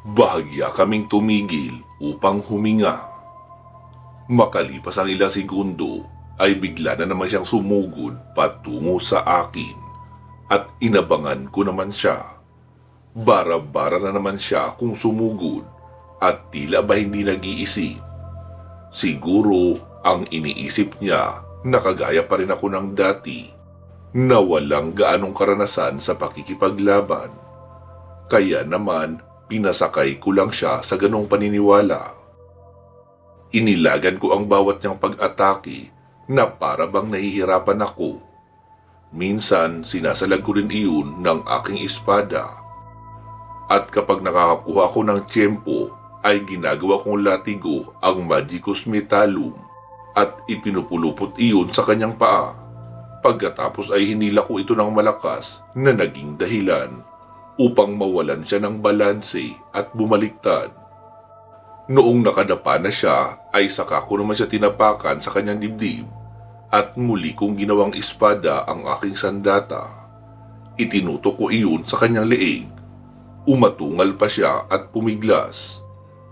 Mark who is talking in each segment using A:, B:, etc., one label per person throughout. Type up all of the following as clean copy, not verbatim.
A: Bahagya kaming tumigil upang huminga. Makalipas ang ilang segundo ay bigla na naman siyang sumugod patungo sa akin at inabangan ko naman siya. Bara-bara na naman siya kung sumugod at tila ba hindi nag-iisip. Siguro ang iniisip niya na kagaya pa rin ako ng dati na walang gaanong karanasan sa pakikipaglaban. Kaya naman pinasakay ko lang siya sa ganong paniniwala. Inilagan ko ang bawat niyang pag-atake na para bang nahihirapan ako. Minsan sinasalag ko rin iyon ng aking espada. At kapag nakakakuha ko ng tiyempo ay ginagawa kong latigo ang Magicus Metallum at ipinupulupot iyon sa kanyang paa. Pagkatapos ay hinila ko ito ng malakas na naging dahilan upang mawalan siya ng balanse at bumaliktad. Noong nakadapa na siya ay saka ko naman siya tinapakan sa kanyang dibdib at muli kong ginawang espada ang aking sandata. Itinutok ko iyon sa kanyang leeg. Umatungal pa siya at pumiglas.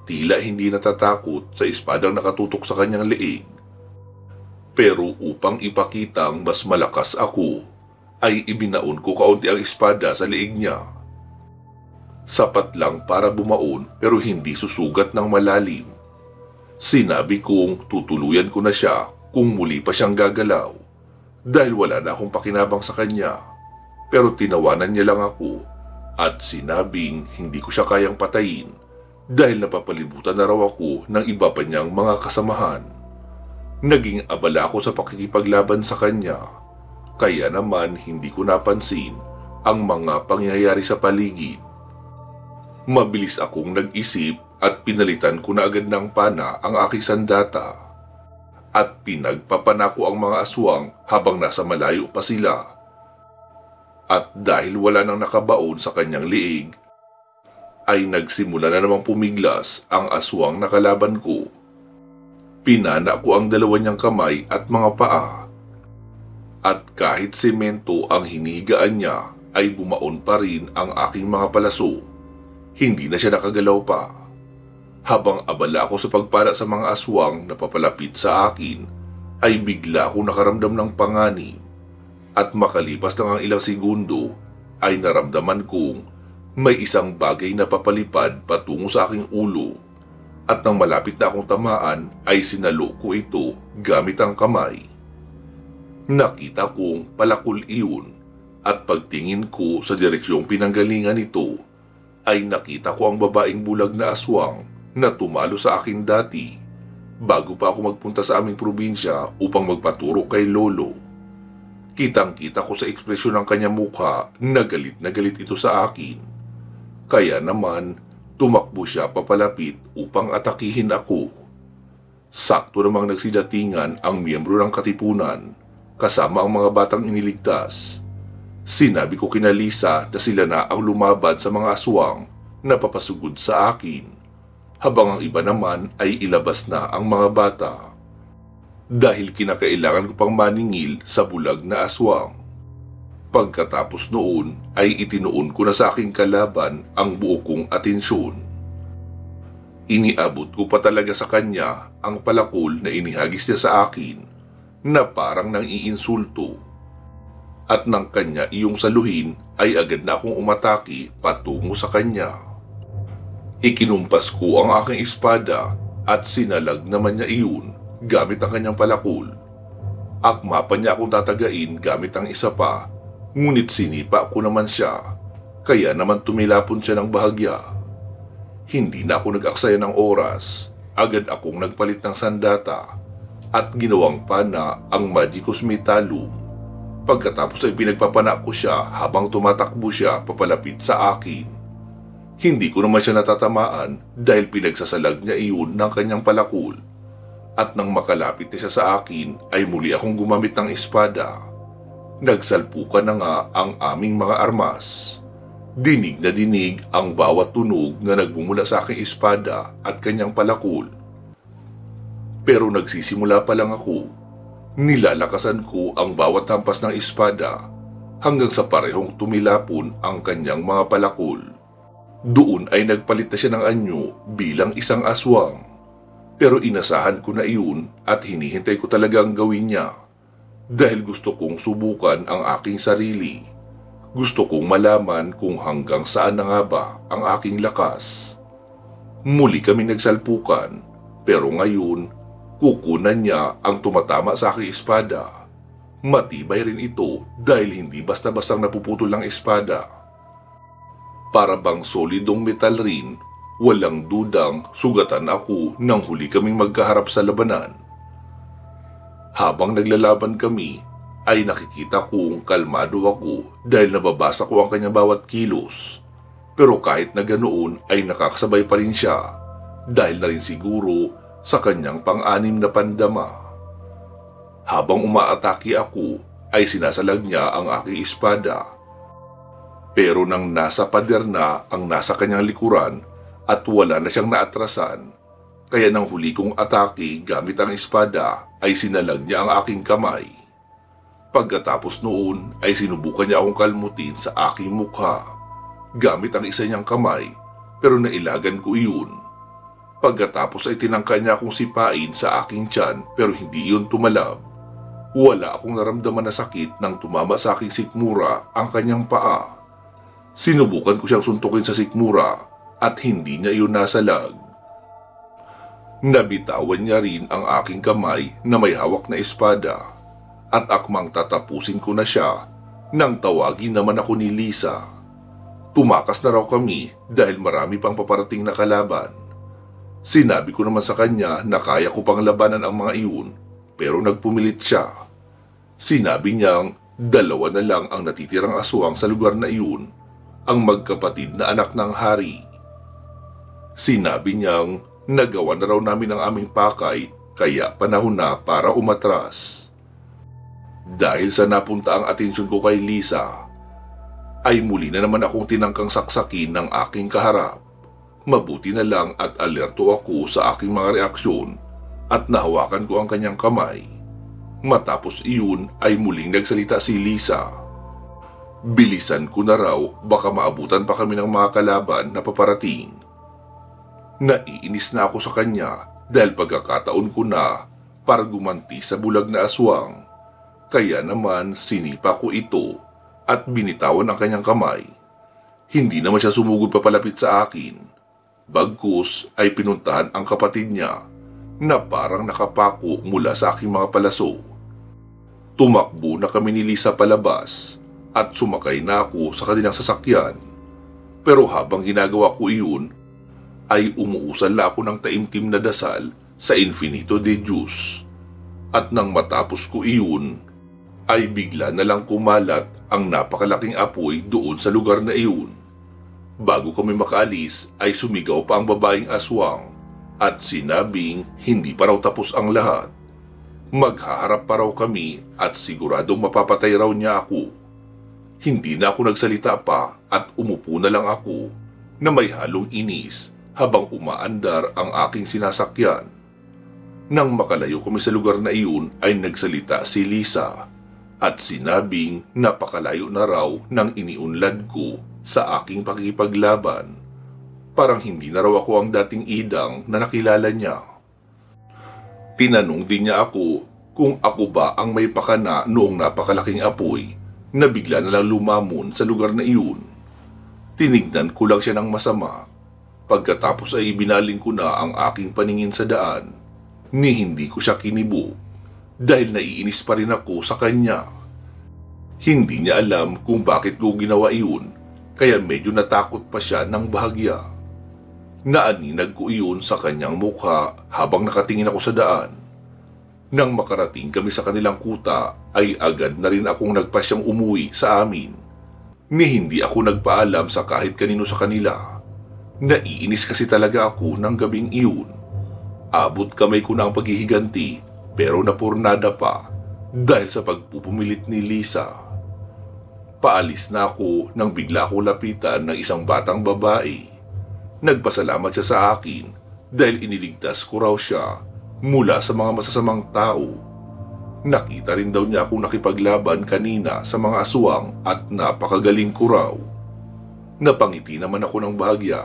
A: Tila hindi natatakot sa espadang nakatutok sa kanyang leeg. Pero upang ipakitang mas malakas ako, ay ibinaon ko kaunti ang espada sa leeg niya. Sapat lang para bumaon pero hindi susugat ng malalim. Sinabi kong tutuluyan ko na siya kung muli pa siyang gagalaw dahil wala na akong pakinabang sa kanya. Pero tinawanan niya lang ako at sinabing hindi ko siya kayang patayin dahil napapalibutan na raw ako ng iba pa niyang mga kasamahan. Naging abala ako sa pakikipaglaban sa kanya, kaya naman hindi ko napansin ang mga pangyayari sa paligid. Mabilis akong nag-isip at pinalitan ko na agad ng pana ang aking sandata. At pinagpapanako ang mga aswang habang nasa malayo pa sila. At dahil wala nang nakabaon sa kanyang liig, ay nagsimula na namang pumiglas ang aswang na kalaban ko. Pinana ko ang dalawa niyang kamay at mga paa. At kahit semento ang hinigaan niya, ay bumaon pa rin ang aking mga palaso. Hindi na siya nakagalaw pa. Habang abala ako sa pagpara sa mga aswang na papalapit sa akin, ay bigla akong nakaramdam ng panganib. At makalipas ng ilang segundo, ay naramdaman kong may isang bagay na papalipad patungo sa aking ulo. At nang malapit na akong tamaan, ay sinalo ko ito gamit ang kamay. Nakita kong palakul iyon at pagtingin ko sa direksyong pinanggalingan nito, ay nakita ko ang babaeng bulag na aswang na tumalo sa akin dati bago pa ako magpunta sa aming probinsya upang magpaturo kay Lolo. Kitang-kita ko sa ekspresyon ng kanyang mukha na galit ito sa akin. Kaya naman, tumakbo siya papalapit upang atakihin ako. Sakto namang nagsidatingan ang miyembro ng katipunan kasama ang mga batang iniligtas. Sinabi ko kina Lisa na sila na ang lumaban sa mga aswang na papasugod sa akin, habang ang iba naman ay ilabas na ang mga bata. Dahil kinakailangan ko pang maningil sa bulag na aswang. Pagkatapos noon ay itinuon ko na sa aking kalaban ang buo kong atensyon. Iniabot ko pa talaga sa kanya ang palakol na inihagis niya sa akin na parang nang iinsulto. At nang kanya iyong saluhin ay agad na akong umatake patungo sa kanya. Ikinumpas ko ang aking espada at sinalag naman niya iyon gamit ang kanyang palakol. Akma pa niya akong tatagain gamit ang isa pa, ngunit sinipa ko naman siya, kaya naman tumilapon siya ng bahagya. Hindi na ako nag-aksaya ng oras, agad akong nagpalit ng sandata at ginawang pana ang Magicus Metallum. Pagkatapos ay pinagpapanak ko siya habang tumatakbo siya papalapit sa akin. Hindi ko naman siya natatamaan dahil pinagsasalag niya iyon ng kanyang palakol. At nang makalapit na siya sa akin ay muli akong gumamit ng espada. Nagsalpukan na nga ang aming mga armas. Dinig na dinig ang bawat tunog na nagbumula sa aking espada at kanyang palakol. Pero nagsisimula pa lang ako. Nilalakasan ko ang bawat hampas ng espada hanggang sa parehong tumilapon ang kanyang mga palakol. Doon ay nagpalit na siya ng anyo bilang isang aswang. Pero inasahan ko na iyon at hinihintay ko talagang gawin niya. Dahil gusto kong subukan ang aking sarili. Gusto kong malaman kung hanggang saan na nga ba ang aking lakas. Muli kami nagsalpukan, pero ngayon, kukunan niya ang tumatama sa aking espada. Matibay rin ito dahil hindi basta-bastang napuputol ang espada. Para bang solidong metal rin, walang dudang sugatan ako nang huli kaming magkaharap sa labanan. Habang naglalaban kami, ay nakikita kong kalmado ako dahil nababasa ko ang kanyang bawat kilos. Pero kahit na ganoon ay nakakasabay pa rin siya dahil na rin siguro sa kanyang pang-anim na pandama. Habang umaatake ako ay sinasalag niya ang aking espada. Pero nang nasa pader na ang nasa kanyang likuran at wala na siyang naatrasan, kaya nang huli kong atake gamit ang espada ay sinalag niya ang aking kamay. Pagkatapos noon ay sinubukan niya akong kalmutin sa aking mukha gamit ang isa niyang kamay, pero nailagan ko iyon. Pagkatapos ay tinangka niya akong sipain sa aking tiyan pero hindi iyon tumalab. Wala akong naramdaman na sakit nang tumama sa aking sikmura ang kanyang paa. Sinubukan ko siyang suntukin sa sikmura at hindi niya iyon nasalag. Nabitawan niya rin ang aking kamay na may hawak na espada at akmang tatapusin ko na siya nang tawagin naman ako ni Lisa. Tumakas na raw kami dahil marami pang paparating na kalaban. Sinabi ko naman sa kanya na kaya ko pang labanan ang mga iyon pero nagpumilit siya. Sinabi niyang 2 na lang ang natitirang aswang sa lugar na iyon, ang magkapatid na anak ng hari. Sinabi niyang nagawa na raw namin ang aming pakay kaya panahon na para umatras. Dahil sa napunta ang atensyon ko kay Lisa, ay muli na naman akong tinangkang saksakin ng aking kaharap. Mabuti na lang at alerto ako sa aking mga reaksyon at nahawakan ko ang kanyang kamay. Matapos iyon ay muling nagsalita si Lisa. Bilisan ko na raw baka maabutan pa kami ng mga kalaban na paparating. Naiinis na ako sa kanya dahil pagkakataon ko na para gumanti sa bulag na aswang. Kaya naman sinipa ko ito at binitawan ang kanyang kamay. Hindi naman siya sumugod papalapit sa akin. Bagkus ay pinuntahan ang kapatid niya na parang nakapako mula sa aking mga palaso. Tumakbo na kami ni Lisa palabas at sumakay na ako sa kanilang sasakyan. Pero habang ginagawa ko iyon, ay umuusal na ako ng taimtim na dasal sa Infinito de Dios. At nang matapos ko iyon, ay bigla na lang kumalat ang napakalaking apoy doon sa lugar na iyon. Bago kami makaalis ay sumigaw pa ang babaeng aswang at sinabing hindi pa raw tapos ang lahat. Maghaharap pa raw kami at siguradong mapapatay raw niya ako. Hindi na ako nagsalita pa at umupo na lang ako na may halong inis habang umaandar ang aking sinasakyan. Nang makalayo kami sa lugar na iyon ay nagsalita si Lisa at sinabing napakalayo na raw ng iniunlad ko sa aking pakikipaglaban. Parang hindi na raw ako ang dating idang na nakilala niya. Tinanong din niya ako kung ako ba ang may pakana noong napakalaking apoy na bigla na lang lumamon sa lugar na iyon. Tinignan ko lang siya ng masama. Pagkatapos ay ibinaling ko na ang aking paningin sa daan. Ni hindi ko siya kinibo dahil naiinis pa rin ako sa kanya. Hindi niya alam kung bakit ko ginawa iyon kaya medyo natakot pa siya ng bahagya. Naaninag ko iyon sa kanyang mukha habang nakatingin ako sa daan. Nang makarating kami sa kanilang kuta ay agad na rin akong nagpasyang umuwi sa amin. Ni hindi ako nagpaalam sa kahit kanino sa kanila. Naiinis kasi talaga ako ng gabing iyon. Abot kamay ko na ang paghihiganti pero napurnada pa dahil sa pagpupumilit ni Lisa. Paalis na ako nang bigla ako lapitan ng isang batang babae. Nagpasalamat siya sa akin dahil iniligtas ko raw siya mula sa mga masasamang tao. Nakita rin daw niya akong nakipaglaban kanina sa mga aswang at napakagaling ko raw. Napangiti naman ako ng bahagya,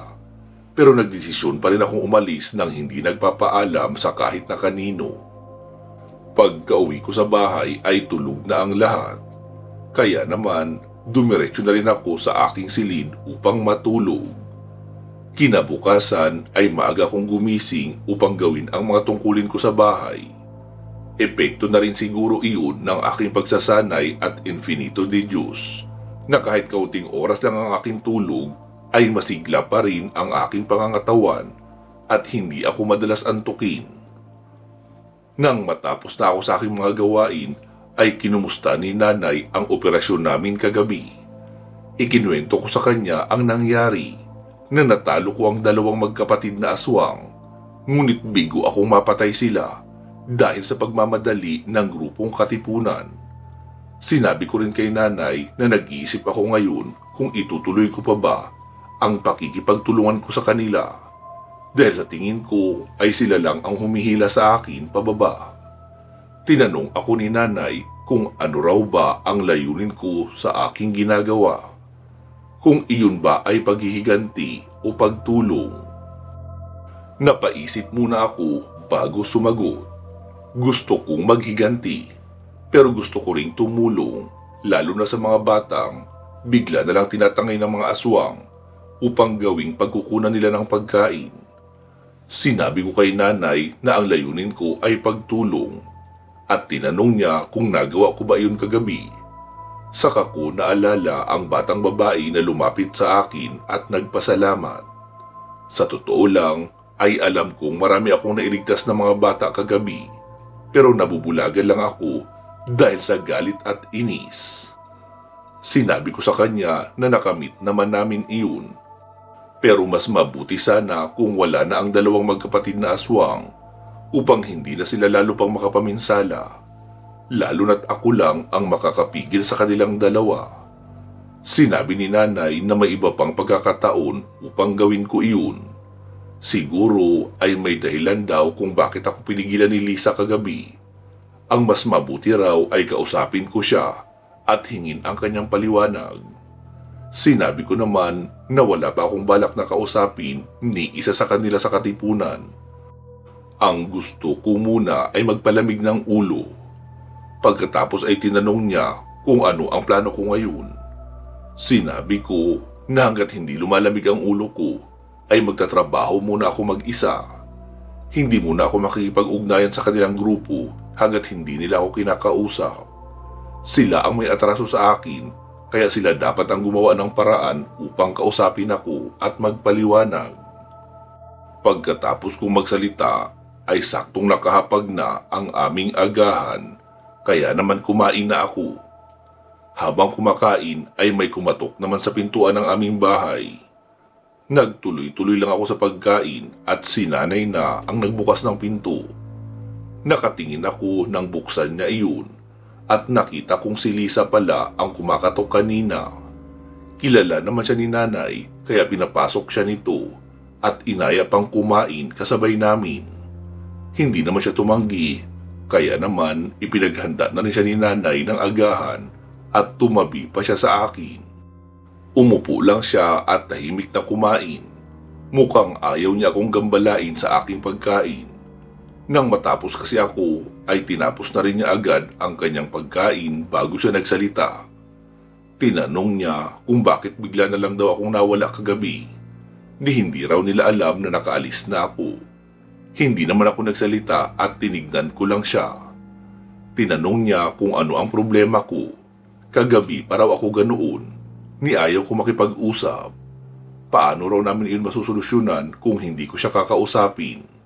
A: pero nagdesisyon pa rin akong umalis nang hindi nagpapaalam sa kahit na kanino. Pagka-uwi ko sa bahay ay tulog na ang lahat, kaya naman dumiretso na rin ako sa aking silid upang matulog. Kinabukasan ay maaga akong gumising upang gawin ang mga tungkulin ko sa bahay. Epekto na rin siguro iyon ng aking pagsasanay at infinito de Diyos, na kahit kaunting oras lang ang aking tulog ay masigla pa rin ang aking pangangatawan at hindi ako madalas antukin. Nang matapos na ako sa aking mga gawain ay kinumusta ni nanay ang operasyon namin kagabi. Ikinuwento ko sa kanya ang nangyari, na natalo ko ang dalawang magkapatid na aswang, ngunit bigo akong mapatay sila dahil sa pagmamadali ng grupong katipunan. Sinabi ko rin kay nanay na nag-iisip ako ngayon kung itutuloy ko pa ba ang pakikipagtulungan ko sa kanila, dahil sa tingin ko ay sila lang ang humihila sa akin pababa. Tinanong ako ni nanay kung ano raw ba ang layunin ko sa aking ginagawa, kung iyon ba ay paghihiganti o pagtulong. Napaisip muna ako bago sumagot. Gusto kong maghiganti, pero gusto ko ring tumulong, lalo na sa mga batang bigla na lang tinatangay ng mga aswang upang gawing pagkukunan nila ng pagkain. Sinabi ko kay nanay na ang layunin ko ay pagtulong, at tinanong niya kung nagawa ko ba iyon kagabi. Saka ko naalala ang batang babae na lumapit sa akin at nagpasalamat. Sa totoo lang ay alam kong marami akong nailigtas na mga bata kagabi, pero nabubulagan lang ako dahil sa galit at inis. Sinabi ko sa kanya na nakamit naman namin iyon, pero mas mabuti sana kung wala na ang dalawang magkapatid na aswang upang hindi na sila lalo pang makapaminsala, lalo na't ako lang ang makakapigil sa kanilang dalawa. Sinabi ni nanay na may iba pang pagkakataon upang gawin ko iyon. Siguro ay may dahilan daw kung bakit ako pinigilan ni Lisa kagabi. Ang mas mabuti raw ay kausapin ko siya at hingin ang kanyang paliwanag. Sinabi ko naman na wala pa akong balak na kausapin ni isa sa kanila sa katipunan. Ang gusto ko muna ay magpalamig ng ulo. Pagkatapos ay tinanong niya kung ano ang plano ko ngayon. Sinabi ko na hanggat hindi lumalamig ang ulo ko, ay magtatrabaho muna ako mag-isa. Hindi muna ako makikipag-ugnayan sa kanilang grupo hanggat hindi nila ako kinakausap. Sila ang may atraso sa akin, kaya sila dapat ang gumawa ng paraan upang kausapin ako at magpaliwanag. Pagkatapos kong magsalita, ay saktong nakahapag na ang aming agahan, kaya naman kumain na ako. Habang kumakain ay may kumatok naman sa pintuan ng aming bahay. Nagtuloy-tuloy lang ako sa pagkain at si nanay na ang nagbukas ng pinto. Nakatingin ako nang buksan niya iyon at nakita kong si Lisa pala ang kumakatok kanina. Kilala naman siya ni nanay kaya pinapasok siya nito at inaya pang kumain kasabay namin. Hindi naman siya tumanggi, kaya naman ipinaghanda na rin siya ni nanay ng agahan at tumabi pa siya sa akin. Umupo lang siya at tahimik na kumain. Mukhang ayaw niya akong gambalain sa aking pagkain. Nang matapos kasi ako, ay tinapos na rin niya agad ang kanyang pagkain bago siya nagsalita. Tinanong niya kung bakit bigla na lang daw akong nawala kagabi. Hindi raw nila alam na nakaalis na ako. Hindi naman ako nagsalita at tinignan ko lang siya. Tinanong niya kung ano ang problema ko. Kagabi pa raw ako ganoon. Ni ayaw ko makipag-usap. Paano raw namin iyon masusolusyonan kung hindi ko siya kakausapin?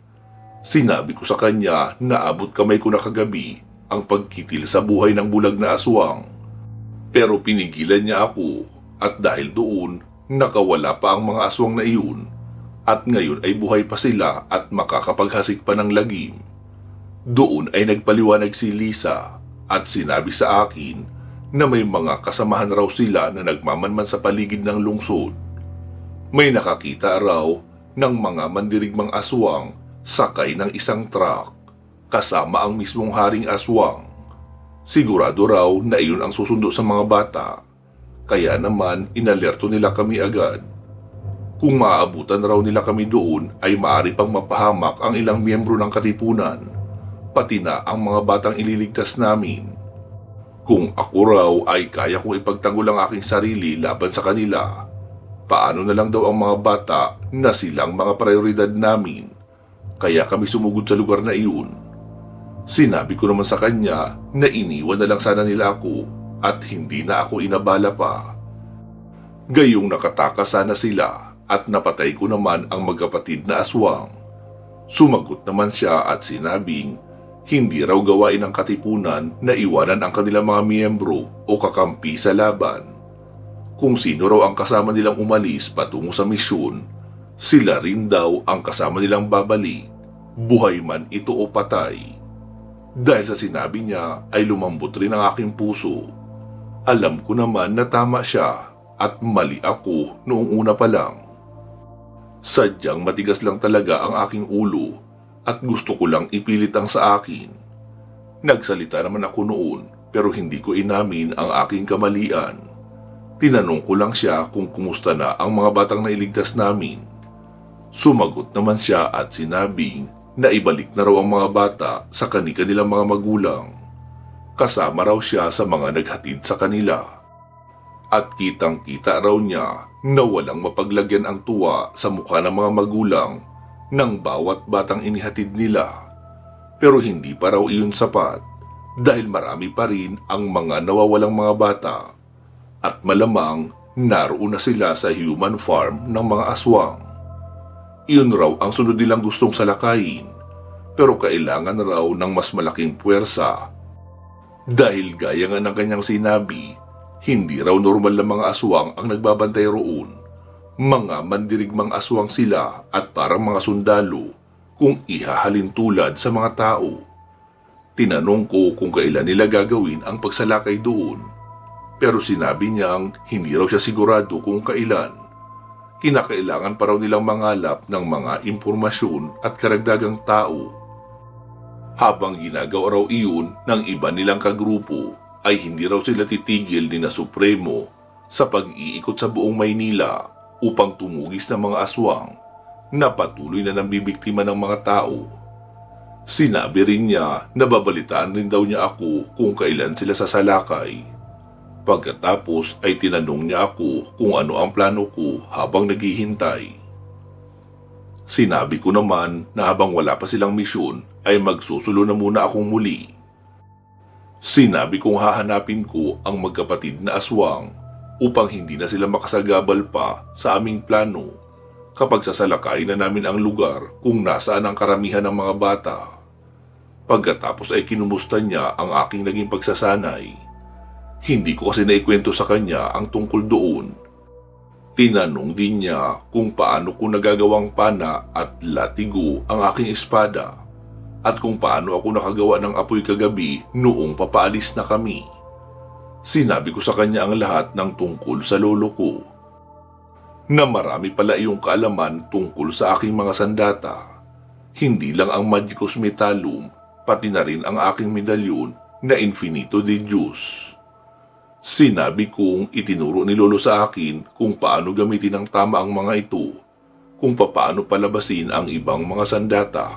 A: Sinabi ko sa kanya na abot kamay ko na kagabi ang pagkitil sa buhay ng bulag na aswang. Pero pinigilan niya ako at dahil doon nakawala pa ang mga aswang na iyon at ngayon ay buhay pa sila at makakapaghasik pa ng lagim. Doon ay nagpaliwanag si Lisa at sinabi sa akin na may mga kasamahan raw sila na nagmamanman sa paligid ng lungsod. May nakakita raw ng mga mandirigmang aswang sakay ng isang truck kasama ang mismong haring aswang. Sigurado raw na iyon ang susundo sa mga bata. Kaya naman inalerto nila kami agad. Kung maaabutan raw nila kami doon ay maaari pang mapahamak ang ilang miyembro ng katipunan, pati na ang mga batang ililigtas namin. Kung ako raw ay kaya kong ipagtanggol ang aking sarili laban sa kanila, paano na lang daw ang mga bata na silang mga prioridad namin? Kaya kami sumugod sa lugar na iyon. Sinabi ko naman sa kanya na iniwan na lang sana nila ako at hindi na ako inabala pa. Gayong nakatakas sana sila at napatay ko naman ang magkapatid na aswang. Sumagot naman siya at sinabing hindi raw gawain ng katipunan na iwanan ang kanilang mga miyembro o kakampi sa laban. Kung sino raw ang kasama nilang umalis patungo sa misyon, sila rin daw ang kasama nilang babalik, buhay man ito o patay. Dahil sa sinabi niya ay lumambot rin ang aking puso. Alam ko naman na tama siya at mali ako noong una pa lang. Sadyang matigas lang talaga ang aking ulo at gusto ko lang ipilit ang sa akin. Nagsalita naman ako noon pero hindi ko inamin ang aking kamalian. Tinanong ko lang siya kung kumusta na ang mga batang nailigtas namin. Sumagot naman siya at sinabing na ibalik na raw ang mga bata sa kanilang mga magulang. Kasama raw siya sa mga naghatid sa kanila. At kitang-kita raw niya na walang mapaglagyan ang tuwa sa mukha ng mga magulang ng bawat batang inihatid nila. Pero hindi pa raw iyon sapat dahil marami pa rin ang mga nawawalang mga bata. At malamang naroon na sila sa human farm ng mga aswang. Iyon raw ang sunod nilang gustong salakayin, pero kailangan raw ng mas malaking puwersa. Dahil gaya nga ng kanyang sinabi, hindi raw normal na mga aswang ang nagbabantay roon. Mga mandirigmang aswang sila at parang mga sundalo kung ihahalin tulad sa mga tao. Tinanong ko kung kailan nila gagawin ang pagsalakay doon, pero sinabi niyang hindi raw siya sigurado kung kailan. Kinakailangan pa raw nilang mangalap ng mga impormasyon at karagdagang tao. Habang ginagawa raw iyon ng iba nilang kagrupo, ay hindi raw sila titigil ni na Supremo sa pag-iikot sa buong Maynila upang tumugis ng mga aswang na patuloy na nambibiktima ng mga tao. Sinabi rin niya na babalitaan rin daw niya ako kung kailan sila sasalakay. Pagkatapos ay tinanong niya ako kung ano ang plano ko habang naghihintay. Sinabi ko naman na habang wala pa silang misyon ay magsusulo na muna akong muli. Sinabi kong hahanapin ko ang magkapatid na aswang upang hindi na sila makasagabal pa sa aming plano kapag sasalakay na namin ang lugar kung nasaan ang karamihan ng mga bata. Pagkatapos ay kinumusta niya ang aking naging pagsasanay. Hindi ko kasi naikwento sa kanya ang tungkol doon. Tinanong din niya kung paano ko nagagawang pana at latigo ang aking espada at kung paano ako nakagawa ng apoy kagabi noong papaalis na kami. Sinabi ko sa kanya ang lahat ng tungkol sa lolo ko. Na marami pala iyong kaalaman tungkol sa aking mga sandata. Hindi lang ang Magicus Metallum, pati na rin ang aking medalyon na Infinito de Dios. Sinabi kong itinuro ni Lolo sa akin kung paano gamitin ng tama ang mga ito, kung paano palabasin ang ibang mga sandata,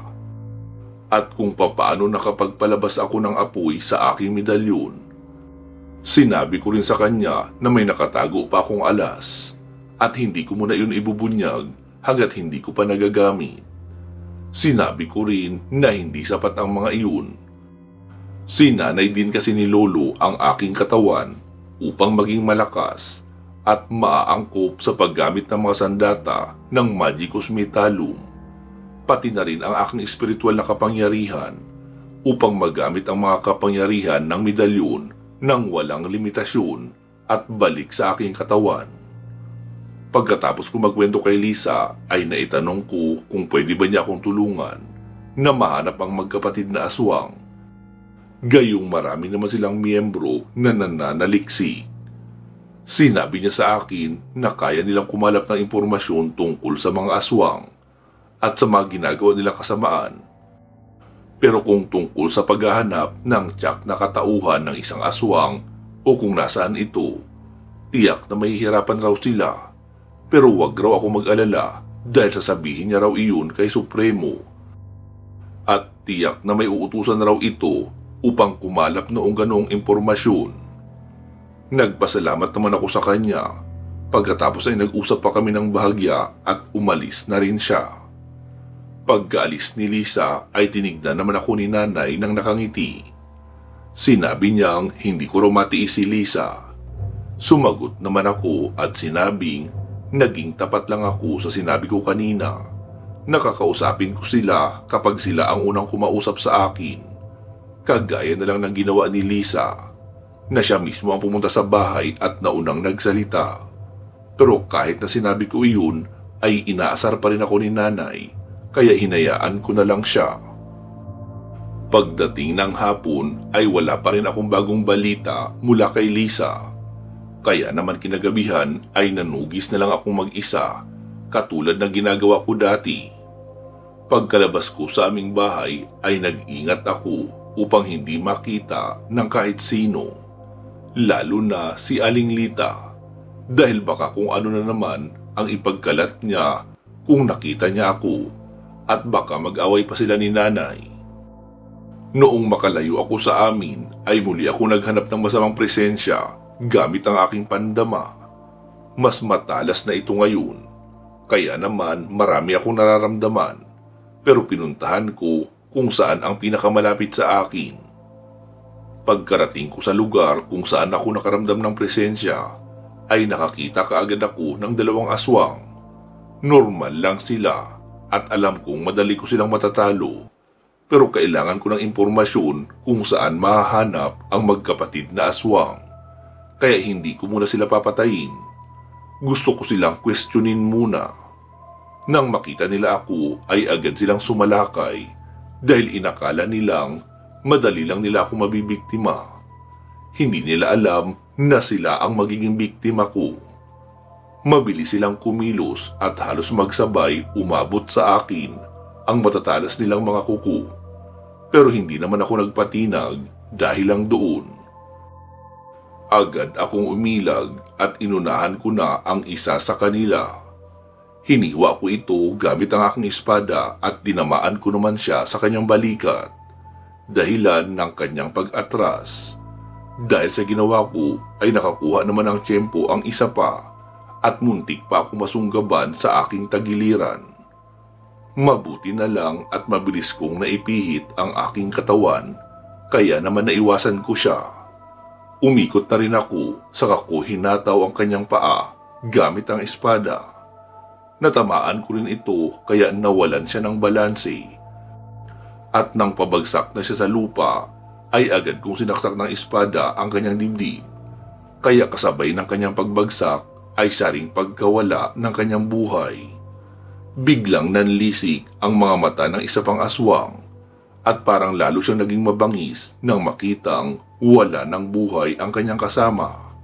A: at kung paano nakapagpalabas ako ng apoy sa aking medalyon. Sinabi ko rin sa kanya na may nakatago pa akong alas, at hindi ko muna iyon ibubunyag hanggat hindi ko pa nagagamit. Sinabi ko rin na hindi sapat ang mga iyon. Sinanay din kasi ni Lolo ang aking katawan upang maging malakas at maaangkop sa paggamit ng mga sandata ng Magicus Metallum, pati na rin ang aking espiritual na kapangyarihan upang magamit ang mga kapangyarihan ng medalyon ng walang limitasyon at balik sa aking katawan. Pagkatapos ko magkwento kay Lisa ay naitanong ko kung pwede ba niya akong tulungan na mahanap ang magkapatid na aswang. Gayong marami naman silang miyembro na nananaliksik. Sinabi niya sa akin na kaya nilang kumalap ng impormasyon tungkol sa mga aswang at sa mga ginagawa nilang kasamaan. Pero kung tungkol sa paghahanap ng tiyak na katauhan ng isang aswang o kung nasaan ito, Tiyak na mahihirapan raw sila, pero wag raw ako mag-alala dahil sasabihin niya raw iyon kay Supremo. At tiyak na may uutusan raw ito upang kumalap noong ganoong impormasyon. Nagpasalamat naman ako sa kanya. Pagkatapos ay nag-usap pa kami ng bahagya at umalis na rin siya. Pagkaalis ni Lisa ay tinignan naman ako ni Nanay nang nakangiti. Sinabi niyang hindi ko raw matiis si Lisa. Sumagot naman ako at sinabing naging tapat lang ako sa sinabi ko kanina. Nakakausapin ko sila kapag sila ang unang kumausap sa akin. Kagaya na lang ng ginawa ni Lisa, na siya mismo ang pumunta sa bahay at naunang nagsalita. Pero kahit na sinabi ko iyon, ay inaasar pa rin ako ni Nanay, kaya hinayaan ko na lang siya. Pagdating ng hapon ay wala pa rin akong bagong balita mula kay Lisa. Kaya naman kinagabihan ay nanugis na lang akong mag-isa, katulad ng ginagawa ko dati. Pagkalabas ko sa aming bahay ay nag-ingat ako upang hindi makita ng kahit sino, lalo na si Aling Lita. Dahil baka kung ano na naman ang ipagkalat niya kung nakita niya ako at baka mag-away pa sila ni Nanay. Noong makalayo ako sa amin ay muli ako naghanap ng masamang presensya gamit ang aking pandama. Mas matalas na ito ngayon, kaya naman marami akong nararamdaman, pero pinuntahan ko kung saan ang pinakamalapit sa akin. Pagkarating ko sa lugar kung saan ako nakaramdam ng presensya, ay nakakita kaagad ako ng dalawang aswang. Normal lang sila at alam kong madali ko silang matatalo, pero kailangan ko ng impormasyon kung saan mahahanap ang magkapatid na aswang. Kaya hindi ko muna sila papatayin. Gusto ko silang questionin muna. Nang makita nila ako ay agad silang sumalakay dahil inakala nilang madali lang nila ako mabibiktima. Hindi nila alam na sila ang magiging biktima ko. Mabilis silang kumilos at halos magsabay umabot sa akin ang matatalas nilang mga kuko. Pero hindi naman ako nagpatinag dahil lang doon. Agad akong umilag at inunahan ko na ang isa sa kanila. Hiniwa ko ito gamit ang aking espada at dinamaan ko naman siya sa kanyang balikat, dahilan ng kanyang pag-atras. Dahil sa ginawa ko ay nakakuha naman ng tiyempo ang isa pa at muntik pa ako masunggaban sa aking tagiliran. Mabuti na lang at mabilis kong naipihit ang aking katawan, kaya naman naiwasan ko siya. Umikot na rin ako saka ko hinataw ang kanyang paa gamit ang espada. Natamaan ko rin ito kaya nawalan siya ng balanse. At nang pabagsak na siya sa lupa, ay agad kong sinaksak ng espada ang kanyang dibdib. Kaya kasabay ng kanyang pagbagsak ay siya ring pagkawala ng kanyang buhay. Biglang nanlisik ang mga mata ng isa pang aswang at parang lalo siyang naging mabangis nang makitang wala ng buhay ang kanyang kasama.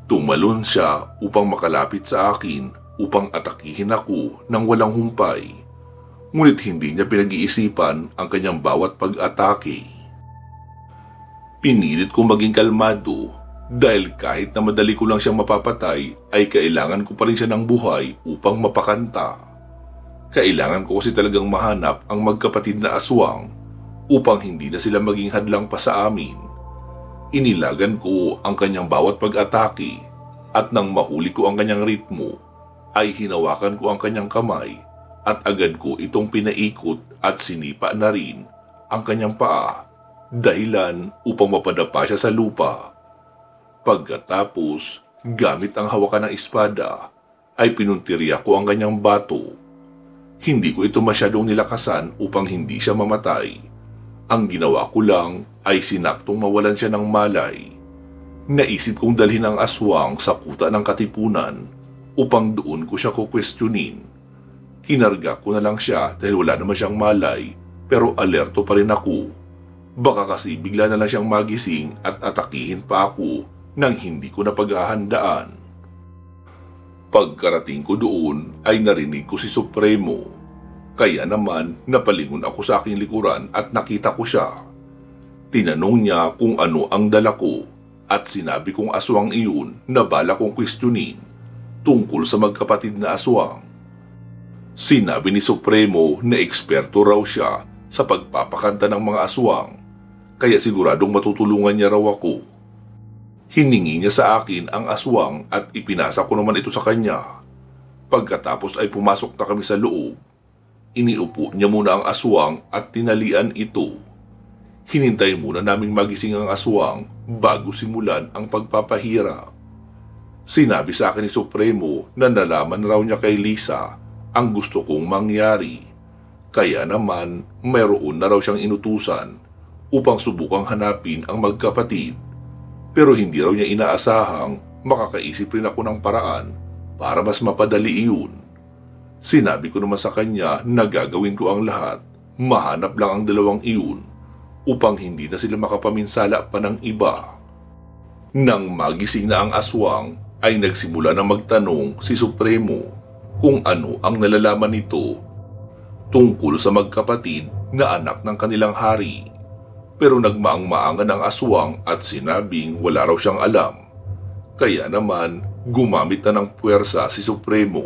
A: Tumalon siya upang makalapit sa akin upang atakihin ako ng walang humpay. Ngunit hindi niya pinag-iisipan ang kanyang bawat pag-atake. Pinilit kong maging kalmado dahil kahit na madali ko lang siyang mapapatay ay kailangan ko pa rin siya ng buhay upang mapakanta. Kailangan ko kasi talagang mahanap ang magkapatid na aswang upang hindi na sila maging hadlang pa sa amin. Inilagan ko ang kanyang bawat pag-atake at nang mahuli ko ang kanyang ritmo ay hinawakan ko ang kanyang kamay at agad ko itong pinaikot at sinipa na rin ang kanyang paa, dahilan upang mapadapa siya sa lupa. Pagkatapos, gamit ang hawakan ng espada, ay pinuntirya ko ang kanyang bato. Hindi ko ito masyadong nilakasan upang hindi siya mamatay. Ang ginawa ko lang ay sinaktong mawalan siya ng malay. Naisip kong dalhin ang aswang sa kuta ng katipunan upang doon ko siya kukwestiyonin. Kinarga ko na lang siya dahil wala naman siyang malay, pero alerto pa rin ako. Baka kasi bigla na lang siyang magising at atakihin pa ako nang hindi ko napaghahandaan. Pagkarating ko doon ay narinig ko si Supremo. Kaya naman napalingon ako sa aking likuran at nakita ko siya. Tinanong niya kung ano ang dala ko at sinabi kong aswang iyon na bala kong kwestiyonin tungkol sa magkapatid na aswang. Sinabi ni Supremo na eksperto raw siya sa pagpapakanta ng mga aswang, kaya siguradong matutulungan niya raw ako. Hiningi niya sa akin ang aswang at ipinasa ko naman ito sa kanya. Pagkatapos ay pumasok na kami sa loob. Iniupo niya muna ang aswang at tinalian ito. Hinintay muna naming magising ang aswang bago simulan ang pagpapahirap. Sinabi sa akin ni Supremo na nalaman raw niya kay Lisa ang gusto kong mangyari. Kaya naman mayroon na raw siyang inutusan upang subukang hanapin ang magkapatid. Pero hindi raw niya inaasahang makakaisip rin ako ng paraan para mas mapadali iyon. Sinabi ko naman sa kanya na gagawin ko ang lahat, mahanap lang ang dalawang iyon upang hindi na sila makapaminsala pa ng iba. Nang magising na ang aswang ay nagsimula na magtanong si Supremo kung ano ang nalalaman nito tungkol sa magkapatid na anak ng kanilang hari. Pero nagmaang-maangan ang aswang at sinabing wala raw siyang alam. Kaya naman gumamit na ng puwersa si Supremo.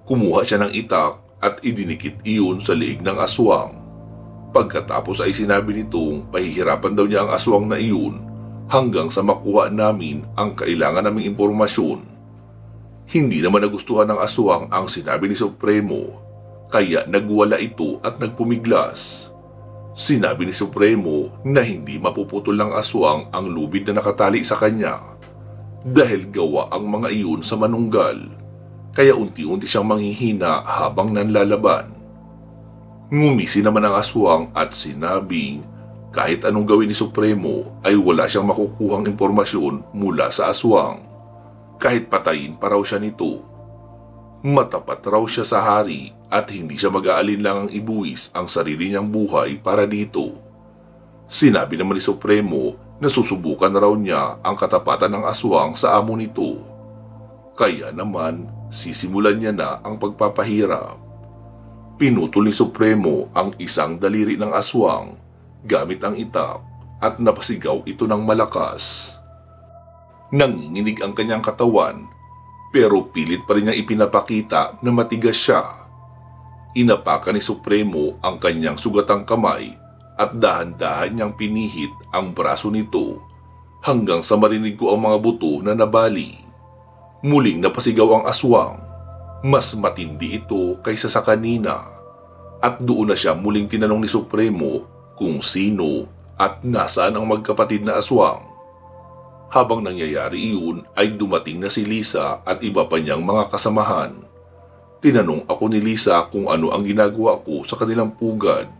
A: Kumuha siya ng itak at idinikit iyon sa liig ng aswang. Pagkatapos ay sinabi nitong pahihirapan daw niya ang aswang na iyon hanggang sa makuha namin ang kailangan naming impormasyon. Hindi naman nagustuhan ng aswang ang sinabi ni Supremo, kaya nagwala ito at nagpumiglas. Sinabi ni Supremo na hindi mapuputol ng aswang ang lubid na nakatali sa kanya dahil gawa ang mga iyon sa manunggal, kaya unti-unti siyang manghihina habang nanlalaban. Ngumisi naman ang aswang at sinabing kahit anong gawin ni Supremo ay wala siyang makukuhang impormasyon mula sa aswang, kahit patayin pa raw siya nito. Matapat raw siya sa hari at hindi siya mag-aalinlangang ibuwis ang sarili niyang buhay para dito. Sinabi naman ni Supremo na susubukan raw niya ang katapatan ng aswang sa amo nito. Kaya naman sisimulan niya na ang pagpapahirap. Pinutol ni Supremo ang isang daliri ng aswang gamit ang itak at napasigaw ito ng malakas. Nanginginig ang kanyang katawan pero pilit pa rin niyang ipinapakita na matigas siya. Inapakan ni Supremo ang kanyang sugatang kamay at dahan-dahan niyang pinihit ang braso nito hanggang sa marinig ko ang mga buto na nabali. Muling napasigaw ang aswang. Mas matindi ito kaysa sa kanina. At doon na siya muling tinanong ni Supremo kung sino at nasaan ang magkapatid na aswang. Habang nangyayari iyon ay dumating na si Lisa at iba pa niyang mga kasamahan. Tinanong ako ni Lisa kung ano ang ginagawa ko sa kanilang pugad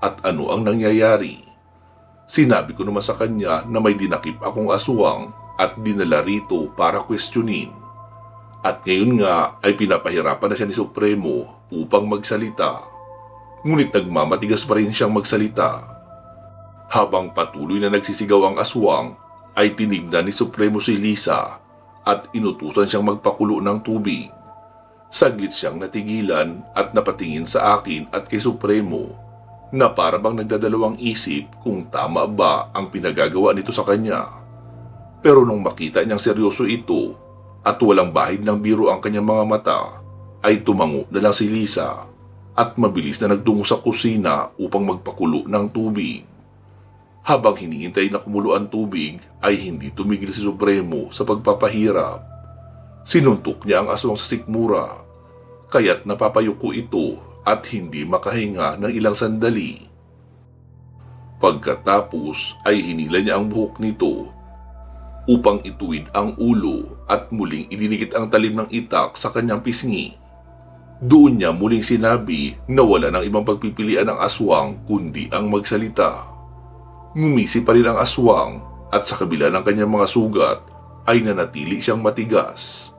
A: at ano ang nangyayari. Sinabi ko naman sa kanya na may dinakip akong aswang at dinala rito para kwestiyonin. At ngayon nga ay pinapahirapan na siya ni Supremo upang magsalita. Ngunit nagmamatigas pa rin siyang magsalita. Habang patuloy na nagsisigaw ang aswang, ay tinignan ni Supremo si Lisa at inutusan siyang magpakulo ng tubig. Saglit siyang natigilan at napatingin sa akin at kay Supremo na para bang nagdadalawang isip kung tama ba ang pinagagawa nito sa kanya. Pero nung makita niyang seryoso ito at walang bahid ng biro ang kanyang mga mata, ay tumango na lang si Lisa at mabilis na nagtungo sa kusina upang magpakulo ng tubig. Habang hinihintay na kumulo ang tubig ay hindi tumigil si Supremo sa pagpapahirap. Sinuntok niya ang aswang sa sikmura, kaya't napapayuko ito at hindi makahinga ng ilang sandali. Pagkatapos ay hinila niya ang buhok nito upang ituwid ang ulo at muling idinikit ang talim ng itak sa kanyang pisngi. Doon niya muling sinabi na wala ng ibang pagpipilian ng aswang kundi ang magsalita. Ngumisi pa rin ang aswang at sa kabila ng kanyang mga sugat ay nanatili siyang matigas.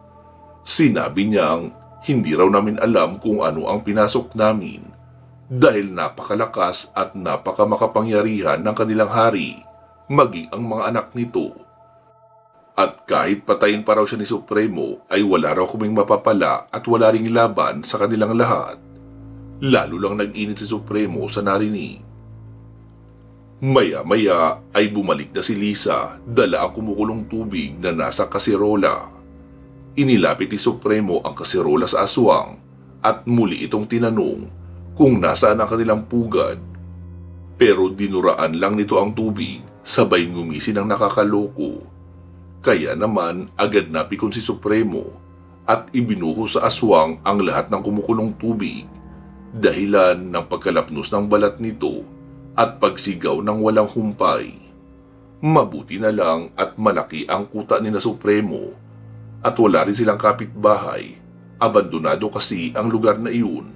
A: Sinabi niyang hindi raw namin alam kung ano ang pinasok namin dahil napakalakas at napakamakapangyarihan ng kanilang hari, maging ang mga anak nito. At kahit patayin pa raw siya ni Supremo ay wala raw kaming mapapala at wala ring laban sa kanilang lahat. Lalo lang nag-init si Supremo sa narinig. Maya-maya ay bumalik na si Lisa, dala ang kumukulong tubig na nasa kasirola. Inilapit ni Supremo ang kasirola sa aswang at muli itong tinanong kung nasaan ang kanilang pugad. Pero dinuraan lang nito ang tubig, sabay ngumisi ng nakakaloko. Kaya naman agad napikon si Supremo at ibinuhos sa aswang ang lahat ng kumukulong tubig, dahilan ng pagkalapnos ng balat nito at pagsigaw ng walang humpay. Mabuti na lang at malaki ang kuta ni na Supremo at wala rin silang kapitbahay. Abandonado kasi ang lugar na iyon,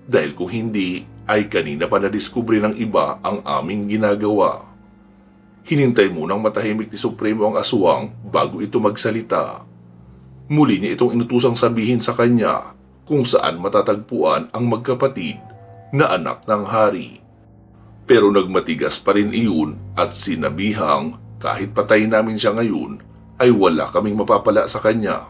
A: dahil kung hindi ay kanina pa nadiskubre ng iba ang aming ginagawa. Hinintay munang matahimik ni Supremo ang aswang bago ito magsalita. Muli niya itong inutusang sabihin sa kanya kung saan matatagpuan ang magkapatid na anak ng hari. Pero nagmatigas pa rin iyon at sinabihang kahit patay namin siya ngayon ay wala kaming mapapala sa kanya.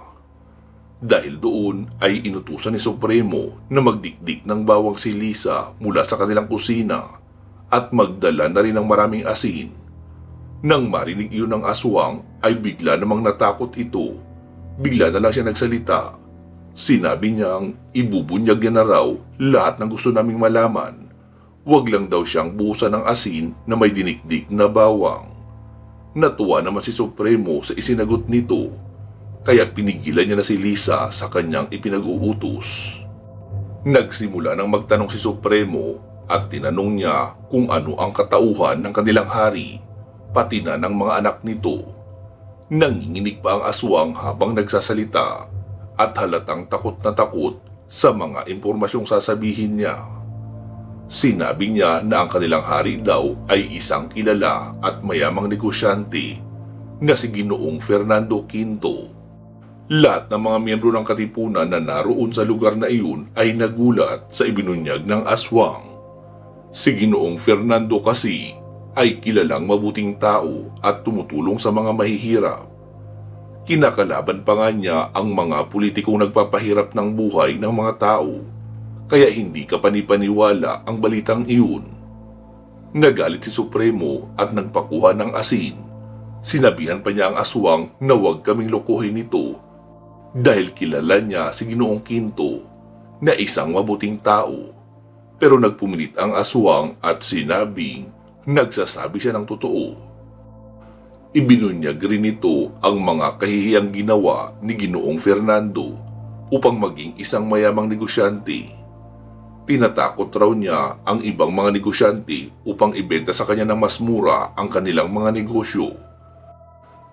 A: Dahil doon ay inutusan ni Supremo na magdikdik ng bawang si Lisa mula sa kanilang kusina at magdala na rin ng maraming asin. Nang marinig iyon ng aswang ay bigla namang natakot ito. Bigla na lang siya nagsalita. Sinabi niyang ibubunyag niya na raw lahat ng gusto naming malaman. Huwag lang daw siyang buhusan ng asin na may dinikdik na bawang. Natuwa naman si Supremo sa isinagot nito, kaya pinigilan niya na si Lisa sa kanyang ipinag-uutos. Nagsimula nang magtanong si Supremo at tinanong niya kung ano ang katauhan ng kanilang hari, pati na ng mga anak nito. Nanginginig pa ang aswang habang nagsasalita at halatang takot na takot sa mga impormasyong sasabihin niya. Sinabi niya na ang kanilang hari daw ay isang kilala at mayamang negosyante na si Ginoong Fernando Quinto. Lahat ng mga miyembro ng katipunan na naroon sa lugar na iyon ay nagulat sa ibinunyag ng aswang. Si Ginoong Fernando kasi ay kilalang mabuting tao at tumutulong sa mga mahihirap. Kinakalaban pa nga niya ang mga politikong nagpapahirap ng buhay ng mga tao, kaya hindi kapanipaniwala ang balitang iyon. Nagalit si Supremo at nagpakuha ng asin. Sinabihan pa niya ang aswang na huwag kaming lokohin nito dahil kilala niya si Ginoong Quinto na isang mabuting tao. Pero nagpumilit ang aswang at sinabing nagsasabi siya ng totoo. Ibinunyag rin ito ang mga kahihiyang ginawa ni Ginoong Fernando upang maging isang mayamang negosyante. Tinatakot raw niya ang ibang mga negosyante upang ibenta sa kanya ng mas mura ang kanilang mga negosyo.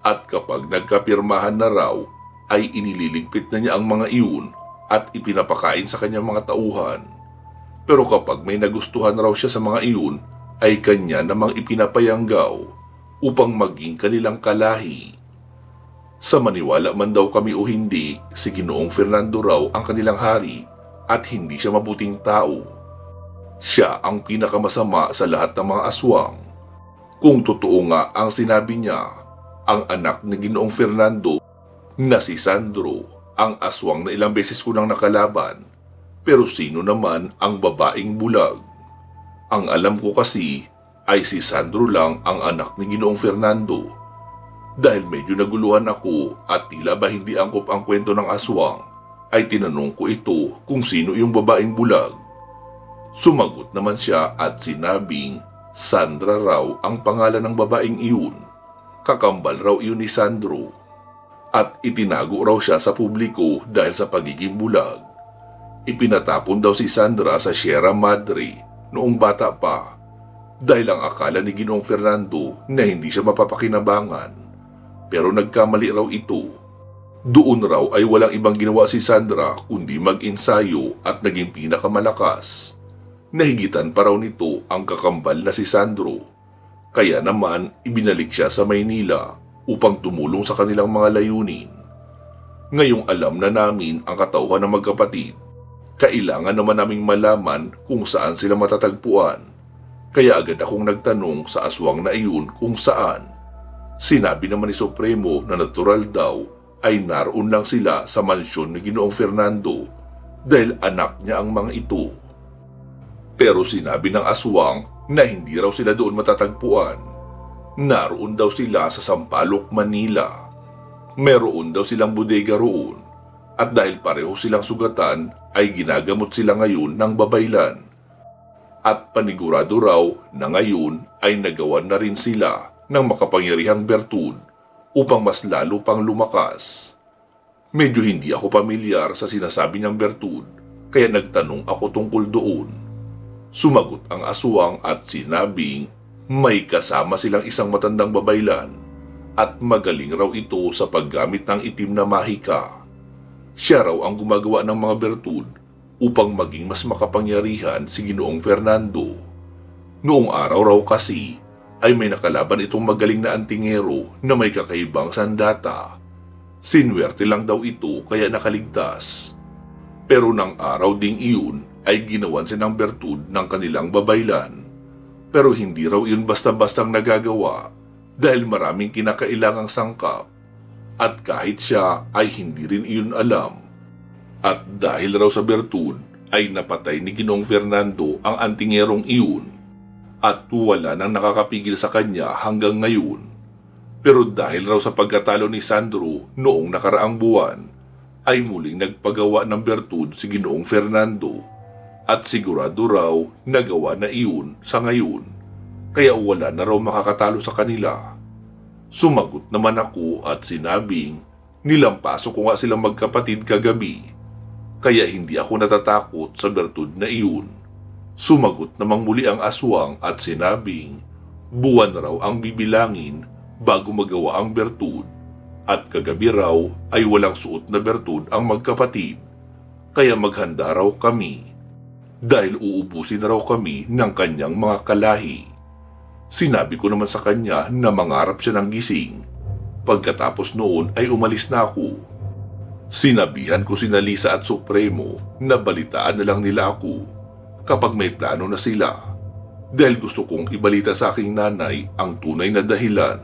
A: At kapag nagkapirmahan na raw, ay inililigpit na niya ang mga iyon at ipinapakain sa kanyang mga tauhan. Pero kapag may nagustuhan raw siya sa mga iyon, ay kanya namang ipinapayanggaw upang maging kanilang kalahi. Sa maniwala man daw kami o hindi, si Ginoong Fernando raw ang kanilang hari at hindi siya mabuting tao. Siya ang pinakamasama sa lahat ng mga aswang. Kung totoo nga ang sinabi niya, ang anak ni Ginoong Fernando na si Sandro, ang aswang na ilang beses ko nang nakalaban. Pero sino naman ang babaeng bulag? Ang alam ko kasi ay si Sandro lang ang anak ni Ginoong Fernando. Dahil medyo naguluhan ako at tila ba hindi angkop ang kwento ng aswang, ay tinanong ko ito kung sino yung babaeng bulag. Sumagot naman siya at sinabing Sandra raw ang pangalan ng babaeng iyon. Kakambal raw iyon ni Sandro. At itinago raw siya sa publiko dahil sa pagiging bulag. Ipinatapon daw si Sandra sa Sierra Madre noong bata pa dahil ang akala ni Ginoong Fernando na hindi siya mapapakinabangan. Pero nagkamali raw ito. Doon raw ay walang ibang ginawa si Sandra kundi mag-ensayo at naging pinakamalakas. Nahigitan pa raw nito ang kakambal na si Sandro. Kaya naman ibinalik siya sa Maynila upang tumulong sa kanilang mga layunin. Ngayong alam na namin ang katauhan ng magkapatid, kailangan naman naming malaman kung saan sila matatagpuan. Kaya agad akong nagtanong sa aswang na iyon kung saan. Sinabi naman ni Supremo na natural daw ay naroon lang sila sa mansyon ni Ginoong Fernando dahil anak niya ang mga ito. Pero sinabi ng aswang na hindi raw sila doon matatagpuan. Naroon daw sila sa Sampaloc, Manila. Meron daw silang bodega roon at dahil pareho silang sugatan ay ginagamot sila ngayon ng babaylan. At panigurado raw na ngayon ay nagawan na rin sila ng makapangyarihang bertud upang mas lalo pang lumakas. Medyo hindi ako pamilyar sa sinasabi niyang bertud kaya nagtanong ako tungkol doon. Sumagot ang aswang at sinabing may kasama silang isang matandang babaylan at magaling raw ito sa paggamit ng itim na mahika. Siya raw ang gumagawa ng mga bertud upang maging mas makapangyarihan si Ginoong Fernando. Noong araw raw kasi ay may nakalaban itong magaling na antingero na may kakaibang sandata. Sinwerte lang daw ito kaya nakaligtas. Pero ng araw ding iyon ay ginawan siya ng bertud ng kanilang babaylan. Pero hindi raw iyon basta-bastang nagagawa dahil maraming kinakailangang sangkap. At kahit siya ay hindi rin iyon alam. At dahil raw sa bertud ay napatay ni Ginoong Fernando ang antingerong iyon. At wala nang nakakapigil sa kanya hanggang ngayon. Pero dahil raw sa pagkatalo ni Sandro noong nakaraang buwan, ay muling nagpagawa ng bertud si Ginoong Fernando at sigurado raw nagawa na iyon sa ngayon, kaya wala na raw makakatalo sa kanila. Sumagot naman ako at sinabing nilampaso ko nga silang magkapatid kagabi, kaya hindi ako natatakot sa bertud na iyon. Sumagot namang muli ang aswang at sinabing buwan raw ang bibilangin bago magawa ang bertud at kagabi raw ay walang suot na bertud ang magkapatid kaya maghanda raw kami dahil uubusin raw kami ng kanyang mga kalahi. Sinabi ko naman sa kanya na mangarap siya ng gising. Pagkatapos noon ay umalis na ako. Sinabihan ko sina Lisa at Supremo na balitaan na lang nila ako kapag may plano na sila dahil gusto kong ibalita sa aking nanay ang tunay na dahilan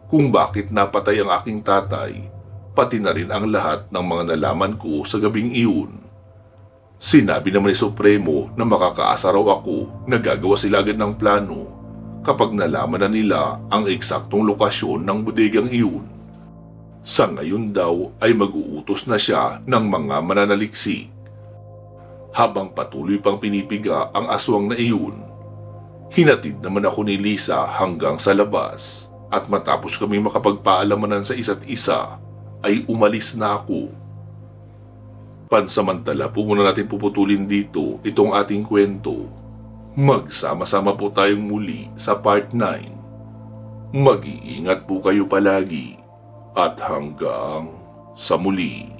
A: kung bakit napatay ang aking tatay, pati na rin ang lahat ng mga nalaman ko sa gabing iyon. Sinabi naman ni Supremo na makakaasa raw ako na gagawa sila agad ng plano kapag nalaman na nila ang eksaktong lokasyon ng bodegang iyon. Sa ngayon daw ay mag-uutos na siya ng mga mananaliksik. Habang patuloy pang pinipiga ang aswang na iyon, hinatid naman ako ni Lisa hanggang sa labas. At matapos kami makapagpaalamanan sa isa't isa, ay umalis na ako. Pansamantala po muna natin puputulin dito itong ating kwento. Magsama-sama po tayong muli sa part 9. Mag-iingat po kayo palagi at hanggang sa muli.